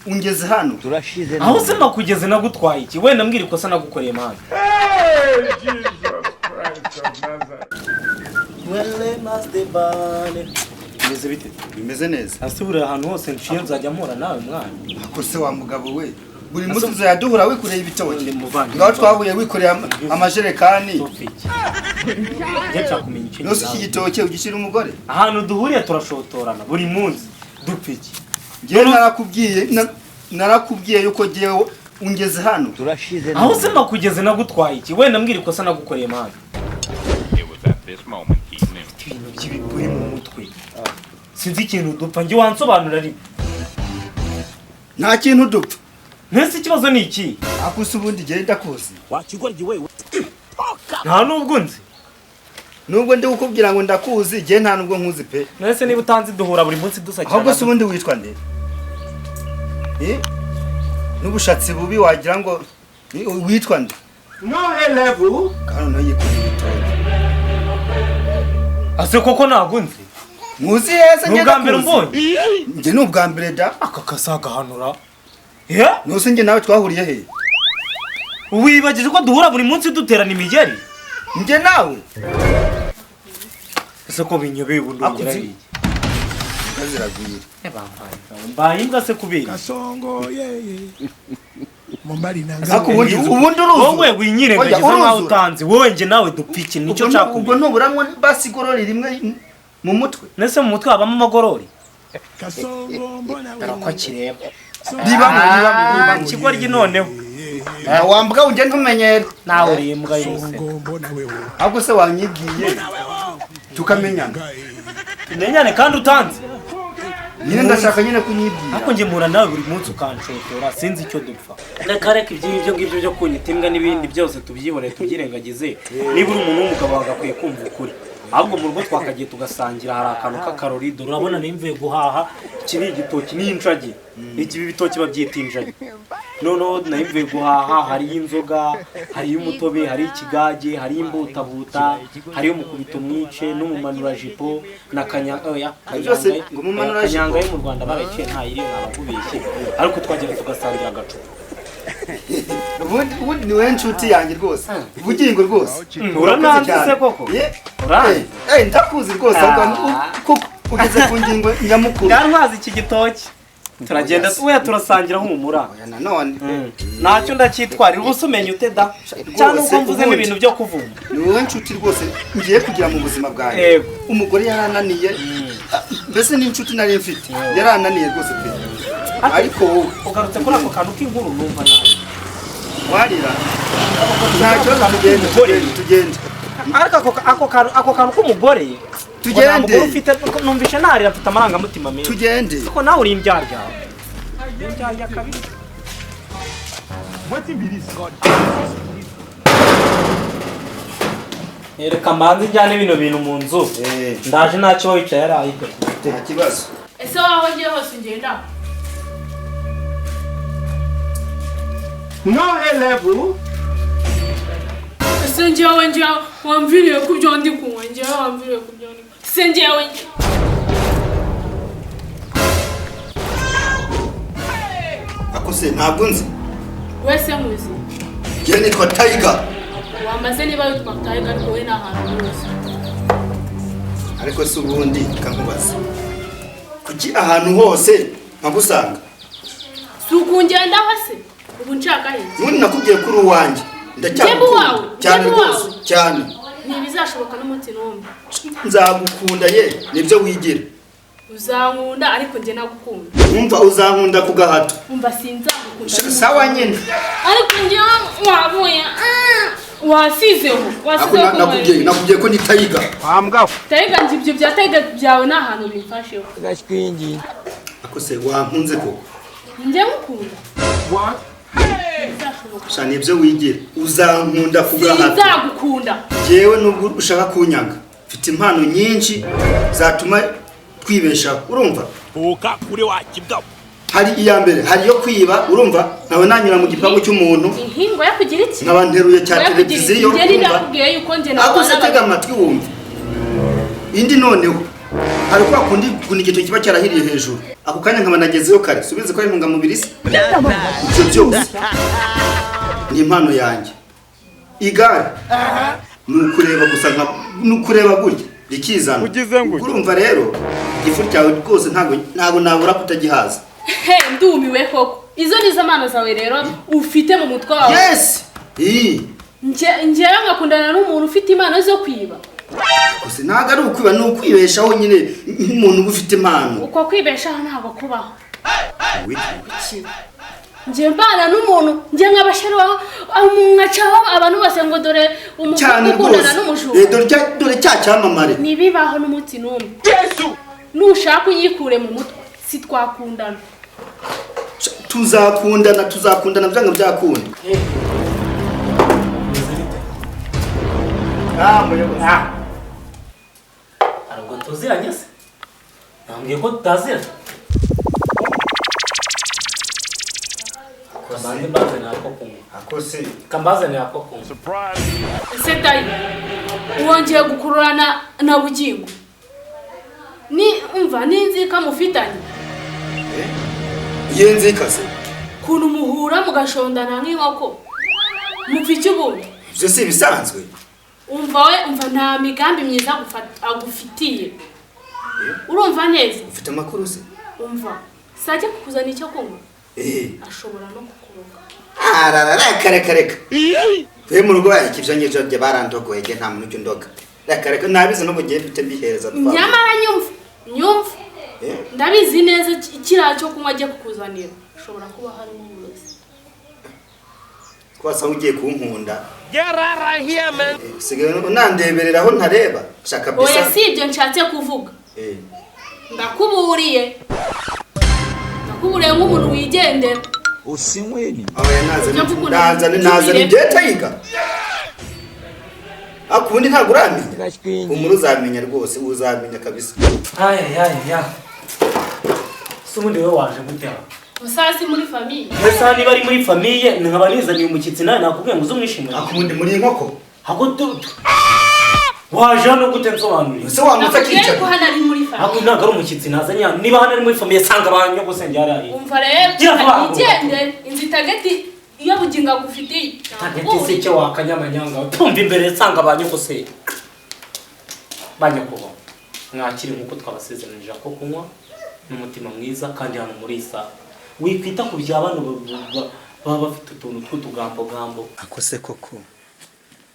ungeze hano turashize aho se nakugeze nagutwaye iki wenda mbwira ikosa nagukoreye mani bimeze bite bimeze neza asubira ahantu hose nciye nzajya mpura nawe mwana ako se wa mugabo we buri munsi uzayaduhura wikoreye ibitoki ndi muvandi ngaho twahuye wikoreye amajerekani nshaka kumenya ikintu nose iki gitoki ugishyira umugore ahantu duhuriye turashotorana buri munsi dupiki njyewe narakubwiye yuko ngewe ungeze hano turashize aho se nakugeze nagutwaye iki wenda mbwira ikosa nagukoreye mani ibintu by'ibiguri mu mutwe sinzi ikintu dupfa njye wansobanura ari nta kintu dupfa ntese ikibazo ni iki akusa ubundi igihe ndakuzi wakigoryi wewe nta nubwo nzi nubwo ndi kukubwira ngo ndakuzi igihe nta nubwo nkuzi pe ntese niba utanzi duhura buri munsi dusakirana ahubwo se ubundi witwa nde n'ubushatsi bubi wagira ngo witwa nde No level. kandi nayo yikoreye ibitoki ase koko ntabwo nzi muzi heza ni ubwa mbere mbonye njye ni ubwa mbere da aka kasagahanura nuse njye nawe twahuriye he wibagije ko duhura buri munsi duterana imigeri njye nawe ese ko binyobeye ubundi ongera iki ziragwira mbaye imbwa se kubera Kasongo yeye. Mumbari ariko nanga. ubundi uruzu wowe winyirengagiza nkaho utanzi wowe njye nawe dupiki nicyo nshaka ubwo nuburanwa basigorori rimwe mu mutwe nese mu mutwe habamo amagorori Kasongo mbona ko kireba ribamo ikigoryi noneho wambwa ujye ntumenyere nawe uri imbwa yose mbona wewe. ahubwo se wanyibwiye tukamenyana tumenyane kandi utanzi nyine ndashaka nyine kunyibwira ariko njye mpura nawe buri munsi ukanshotora sinzi icyo dupfa reka ibyo ngibyo byo kunyita imbwa n'ibindi byose tubyihoreye tubyirengagize niba uri umuntu w'umugabo wagakwiye kumva ukuri ahubwo mu rugo twakagiye tugasangira hari akantu k'akarori dore urabona nimvuye guhaha iki ni igitoki n'injagi iki bitoki babyita injagi noneho nimvuye guhaha hariyo inzoga hariyo umutobe hariyo ikigage hariyo imbutabuta hariyo umukubito mwice n'umumanurajipo na kanyanga yo mu Rwanda baraciye ntayiriyo nabakubeshye ariko twagera tugasangira agacupa ubundi ni wowe nshuti yanjye rwose ubugingo rwose urananze se koko uranze ndakuzi rwose kuko ugeze ku ngingo nyamukuru ntwazi iki gitoki turagenda we turasangira nk'umura nanone ntacyo ndacyitwarira ubusa umenya ute da cyangwa uko mvuzemo ibintu byo kuvuma ni wowe nshuti rwose ngiye kugira mu buzima bwanjye umugore yarananiye mbese n'inshuti nari mfite yarananiye rwose pe ariko wowe ugarutse kuri ako kantu k'inkuru numva nawe warira ntacyo tugende ariko ako kantu k'umugore tugende numvishe narira mfite amarangamutima meza tugende ariko nawe uri imbyarya imbyarya kabiri reka mbanze njyane bino bintu mu nzu ndaje ntacyo wicaye ari ahita nta kibazo ese waho ngiye hose ngenda No level. ese njyewe wamviriye ku byo ndi kunywa njyewe wamviriye ku byo ndi kunywa ese njyewe akose ntabwo nzi wese muzi njye nitwa Tiger wamaze niba witwa Tiger ariko we ni ahantu hose ariko si ubundi kankubaza kuki ahantu hose nkagusanga si ukungendaho se ubu nshaka he nubundi nakubwiye kuri uwanjye ndacyagukunda cyane rwose cyane ntibizashoboka n'umunsi n'umwe nzagukunda ye nibyo wigira uzankunda ariko njye nagukunda wumva uzankunda ku gahato umva sinzagukunda sawa nyine ariko njye wabuye wasizeho nakubwiye ko ni Tiger Wambwa. Tiger njye ibyo bya Tiger byawe ni ahantu bimfasheho gashwingi akose wampunze koko njye ngukunda What? sha nibyo wigira uzankunda ku gahato sinzagukunda jewe nubwo ushaka kunyaga mfite impano nyinshi zatuma twibeshaho urumva uka kuri wakibwa hari iya mbere hari yo kwiba urumva nawe nanyura mu gipangu cy'umuntu inhingo yo kugira iki nkaba nteruye cya televiziyo njye urumva nakubwiye yuko njye akose tega amatwi wumva indi noneho hari kwa kundi kunigito kiba cyarahiriye hejuru ako kanya nkaba nagezeyo kare subize ko ari intungamubiri se ibyo byose ni impano yanjye igare nukureba gusa nukureba gutya rikizana urumva rero igifu cyawe rwose ntago nabura kutagihaza ndumiwe koko izo ni zamana zawe rero ufite mu mutwe wawe yes njyewe ngakundana n'umuntu ufite impano zo kwiba gusa ntago ari ukwiba ni ukwibeshaho nyine nk'umuntu ufite impano uko kwibeshaho ntabwo kubaho njye mbana n'umuntu njye nkabashiraho nkacaho abantu bose ngo dore umukobwa ukundana n'umujura dore cya cyamamare nibibaho n'umunsi n'umwe nushaka uyikure mu mutwe si twakundana tuzakundana byanga byakunda ntabwo tuziranye se nambwiye ko tutaziranye kambazane ako kunywa ese dayi wongeye gukururana na bugingo umva n'inzika mufitanye iyo nzika se kuntu muhura mugashondana nk'inkoko mupfa icyo ubundi ibyo si ibisanzwe umva nta migambi myiza agufitiye urumva neza ufite amakuru se umva sajya kukuzana icyo kunywa ashobora no kukuroga reka twe mu rugo bahikibyo nyije bye barandogoye nta muntu ujya undoga reka nabize no bugiye bite bihereza nyamara nyumva ndabizi neza ikiriya cyo kunywa agiye kukuzanira ushobora kuba harimo uburozi twasa ugiye kunkunda sigaye nandeberera aho ntareba shaka bisa oya si ibyo nshatse kuvuga ndakuburiye nk'umuntu wigendera usinyweni oya nazane deta yiga akundi ntabwo uramenya umuru uzamenya rwose uzamenya kabisa aya subundi we waje gutera musasi muri famiye esa niba ari muri famiye nkaba nizaniye umushyitsi nawe nakubwiye ngo uzumwishimire akundi muri inkoko hago waje hano gute nsobanurira ese wamutse akica ko hano ari muri famiye hago ntabwo ari umushyitsi nazanye hano niba hano ari muri famiye sanga abantu gusenge yari umva rero igende inzitagati iyo buginga gufitiye tageti se cyo wakanyamanyanga tumva imbere sanga abantu gusenge banyakuba mwakiri nkuko twabasezeranije ko kunywa n'umutima mwiza kandi hano muri isa wikwita ku by'abantu baba bafite utuntu tw'utugambo akose koko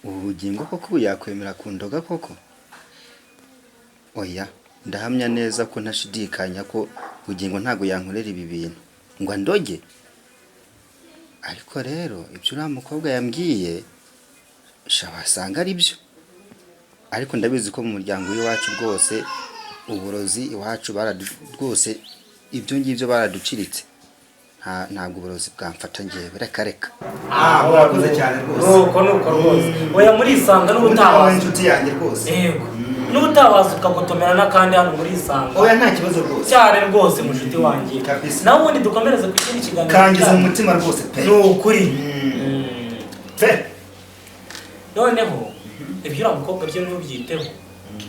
ubugingo koko yakwemera kundoga koko oya ndahamya neza ko ntashidikanya ko ubugingo ntago yankorera ibi bintu ngo ndoge ariko rero ibyo uriya mukobwa yambwiye shabasanga ari byo ariko ndabizi ko mu muryango w'iwacu rwose uburozi iwacu rwose ibyo ngibyo baraduciritse ntabwo uburozi bwamfata ngewe reka urakoze cyane rwose nuko rwose oya muri isanga n'ubutabaza inshuti yanjye rwose yego n'ubutabaza ukagotomera n'akandi hano muri isanga oya nta kibazo rwose cyane rwose mushuti wanjye kabisa nawe ubundi dukomereze ku kindi kiganiro kangiza mu mutima rwose pe ni ukuri pe noneho ibyo uriya mukobwa byo ntubyiteho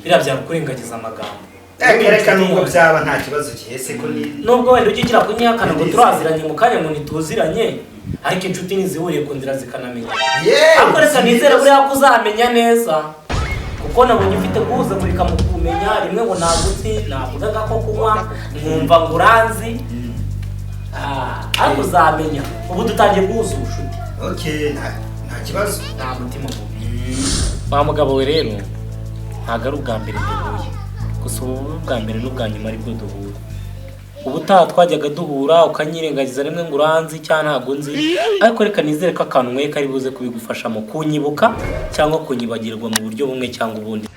biriya byakurengagiza amagambo reka nubwo byaba nta kibazo gihese ko ni nubwo wenda ujya ugira kunyihakana ngo turaziranye mu kanya ngo ntituziranye ariko inshuti ntizihuriye ku nzira zikanamenya ariko reka nizere buriya ko uzamenya neza kuko nabonye ufite guhuzagurika mu kumenya rimwe ngo nagutse navugaga ko kunywa nkumva ngo uranzi ariko uzamenya ubu dutangiye guhuza ubushuti nta kibazo nta mutima mubi wa mugabo we rero ntabwo ari ubwa mbere duhuye gusa ubu bwa mbere n'ubwa nyuma aribwo duhura ubutaha twajyaga duhura ukanyirengagiza rimwe ngo uranzi cyangwa ntabwo nzi ariko reka nizere ko akantu mwe kari buze kubigufashamo kunyibuka cyangwa kunyibagirwa mu buryo bumwe cyangwa ubundi.